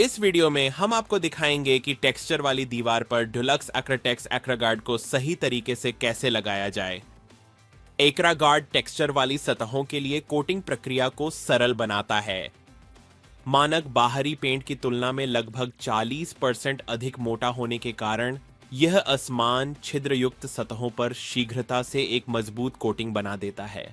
इस वीडियो में हम आपको दिखाएंगे कि टेक्सचर वाली दीवार पर डुलक्स एक्राटेक्स एक्रागार्ड को सही तरीके से कैसे लगाया जाए। एक्रागार्ड टेक्सचर वाली सतहों के लिए कोटिंग प्रक्रिया को सरल बनाता है। मानक बाहरी पेंट की तुलना में लगभग 40% अधिक मोटा होने के कारण यह असमान छिद्रयुक्त सतहों पर शीघ्रता से एक मजबूत कोटिंग बना देता है।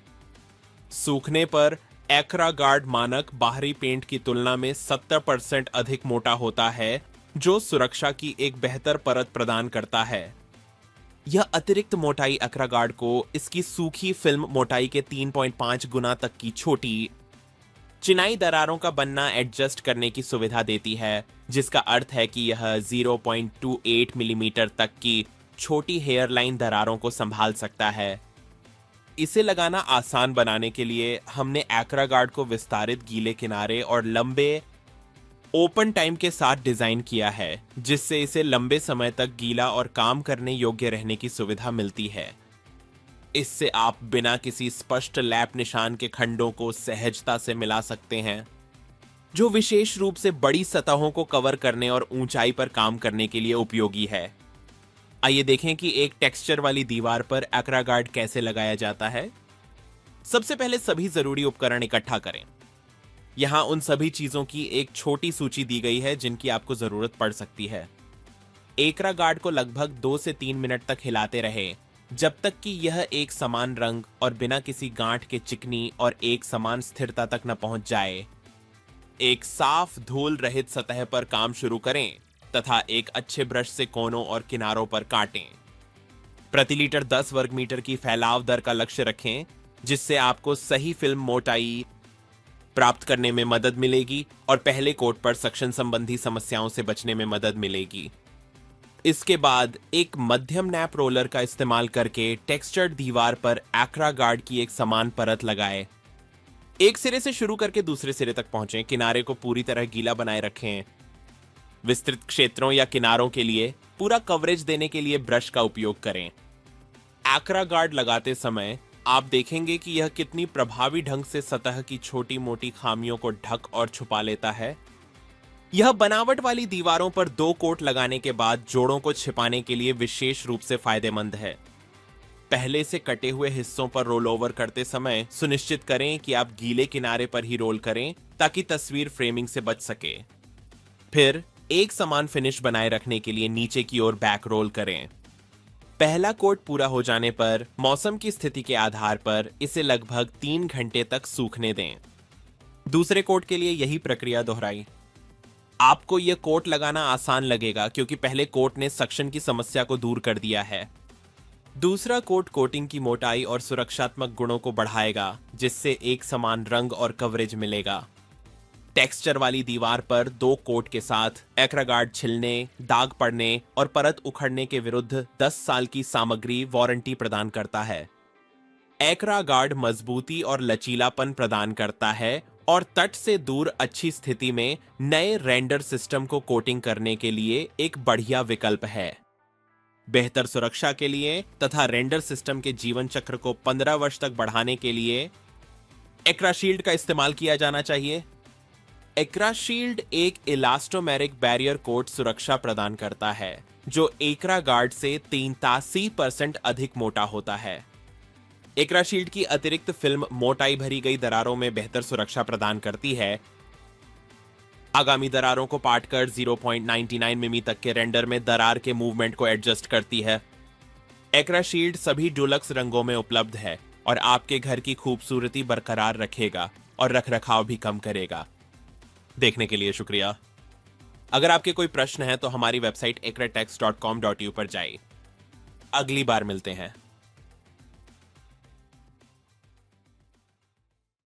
सूखने पर एक्रागार्ड मानक बाहरी पेंट की तुलना में 70% अधिक मोटा होता है, जो सुरक्षा की एक बेहतर परत प्रदान करता है। यह अतिरिक्त मोटाई एक्रागार्ड को इसकी सूखी फिल्म मोटाई के 3.5 गुना तक की छोटी चिनाई दरारों का बनना एडजस्ट करने की सुविधा देती है, जिसका अर्थ है कि यह 0.28 मिलीमीटर तक की छोटी हेयरलाइन दरारों को संभाल सकता है। इसे लगाना आसान बनाने के लिए हमने एक्रागार्ड को विस्तारित गीले किनारे और लंबे ओपन टाइम के साथ डिजाइन किया है, जिससे इसे लंबे समय तक गीला और काम करने योग्य रहने की सुविधा मिलती है। इससे आप बिना किसी स्पष्ट लैप निशान के खंडों को सहजता से मिला सकते हैं, जो विशेष रूप से बड़ी सतहों को कवर करने और ऊंचाई पर काम करने के लिए उपयोगी है। आइए देखें कि एक टेक्सचर वाली दीवार पर एक्रागार्ड कैसे लगाया जाता है। सबसे पहले सभी जरूरी उपकरण इकट्ठा करें। यहां उन सभी चीजों की एक छोटी सूची दी गई है जिनकी आपको जरूरत पड़ सकती है। एक्रागार्ड को लगभग 2 से 3 मिनट तक हिलाते रहें, जब तक कि यह एक समान रंग और बिना किसी गांठ के चिकनी और एक समान स्थिरता तक न पहुंच जाए। एक साफ धूल रहित सतह पर काम शुरू करें तथा एक अच्छे ब्रश से कोनों और किनारों पर काटें। प्रति लीटर 10 वर्ग मीटर की फैलाव दर का लक्ष्य रखें, जिससे आपको सही फिल्म मोटाई प्राप्त करने में मदद मिलेगी और पहले कोट पर सक्शन संबंधी समस्याओं से बचने में मदद मिलेगी। इसके बाद एक मध्यम नैप रोलर का इस्तेमाल करके टेक्सचर्ड दीवार पर एक्रागार्ड की एक समान परत लगाएं। एक सिरे से शुरू करके दूसरे सिरे तक पहुंचें। किनारे को पूरी तरह गीला बनाए रखें। विस्तृत क्षेत्रों या किनारों के लिए पूरा कवरेज देने के लिए ब्रश का उपयोग करें। एक्रागार्ड लगाते समय आप देखेंगे कि यह कितनी प्रभावी ढंग से सतह की छोटी मोटी खामियों को ढक और छुपा लेता है। यह बनावट वाली दीवारों पर 2 कोट लगाने के बाद जोड़ों को छिपाने के लिए विशेष रूप से फायदेमंद है। पहले से कटे हुए हिस्सों पर रोल ओवर करते समय सुनिश्चित करें कि आप गीले किनारे पर ही रोल करें, ताकि तस्वीर फ्रेमिंग से बच सके। फिर एक समान फिनिश बनाए रखने के लिए नीचे की ओर बैक रोल करें। पहला कोट पूरा हो जाने पर मौसम की स्थिति के आधार पर इसे लगभग 3 घंटे तक सूखने दें। दूसरे कोट के लिए यही प्रक्रिया दोहराई। आपको यह कोट लगाना आसान लगेगा क्योंकि पहले कोट ने सक्शन की समस्या को दूर कर दिया है। दूसरा कोट कोटिंग की मोटाई और सुरक्षात्मक गुणों को बढ़ाएगा, जिससे एक समान रंग और कवरेज मिलेगा। टेक्सचर वाली दीवार पर 2 कोट के साथ एक्रागार्ड छिलने, दाग पड़ने और परत उखड़ने के विरुद्ध 10 साल की सामग्री वारंटी प्रदान करता है। एक्रागार्ड मजबूती और लचीलापन प्रदान करता है और तट से दूर अच्छी स्थिति में नए रेंडर सिस्टम को कोटिंग करने के लिए एक बढ़िया विकल्प है। बेहतर सुरक्षा के लिए तथा रेंडर सिस्टम के जीवन चक्र को 15 वर्ष तक बढ़ाने के लिए एक्राशील्ड का इस्तेमाल किया जाना चाहिए। एक्राशील्ड एक इलास्टोमेरिक बैरियर कोट सुरक्षा प्रदान करता है, जो एक्रागार्ड से 83% अधिक मोटा होता है। एक्राशील्ड की अतिरिक्त फिल्म मोटाई भरी गई दरारों में बेहतर सुरक्षा प्रदान करती है। आगामी दरारों को पाटकर 0.99 मिमी तक के रेंडर में दरार के मूवमेंट को एडजस्ट करती है। एक्राशील्ड सभी डुलक्स रंगों में उपलब्ध है और आपके घर की खूबसूरती बरकरार रखेगा और रखरखाव भी कम करेगा। देखने के लिए शुक्रिया। अगर आपके कोई प्रश्न है तो हमारी वेबसाइट ecratex.com.u पर जाइए। अगली बार मिलते हैं।